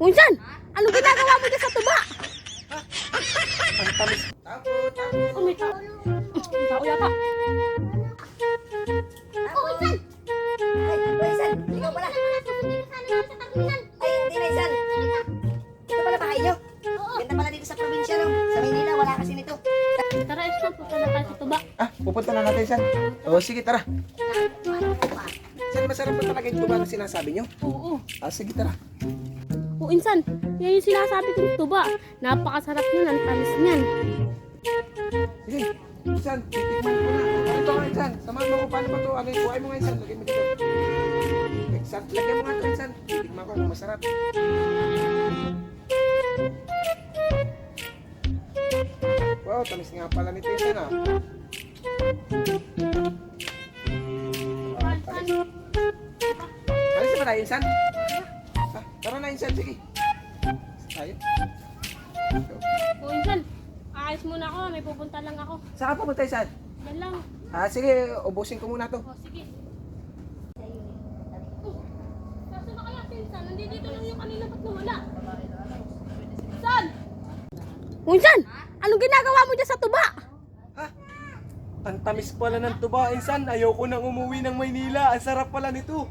Minsan, ano ginagawa mo dyan sa tuba? Ang tamis. Tapo. Oh, may tao. Tao yata. Oh, Insan! Ay, Insan, ikaw pala. Ay, hindi na, Insan. Ito pala bahay nyo. Ganda pala dito sa probinsya, no? Sa Maynila, wala kasi nito. Tara, Isma, punta na tayo sa tuba. Pupunta na natin, San. O, sige, tara. San, masarap pa talaga yung tuba na sinasabi nyo? Oo. Sige, tara. Oh, Insan, yan yung sinasabi kong tuba. Napakasarap nun, ang tamis niyan. Sige, San, titikman ko na. Ito nga, San. Samahan mo ko. Paano ba ito? Ano yung buhay mo nga, San? Lagyan mo dito. San, lagyan mo nga ito, San. Titikman ko kung masarap. Wow, tamis nga pala nito, San, ah. Alis na ba tayo, Insan? Tara na, Insan, sige. Tayo. Oh, Insan, ayos muna ako. May pupunta lang ako. Saan ka pupunta, Insan? Yan lang. Sige, ubusin ko muna to. Oh, sige. Kaso na kaya si Insan? Nandito lang yung kanina, ba't nawala? Insan! Oh, Insan! Anong ginagawa mo dyan sa tuba? Ang tamis pala ng tuba, Insan. Ayoko nang umuwi ng Maynila. Ang sarap pala nito.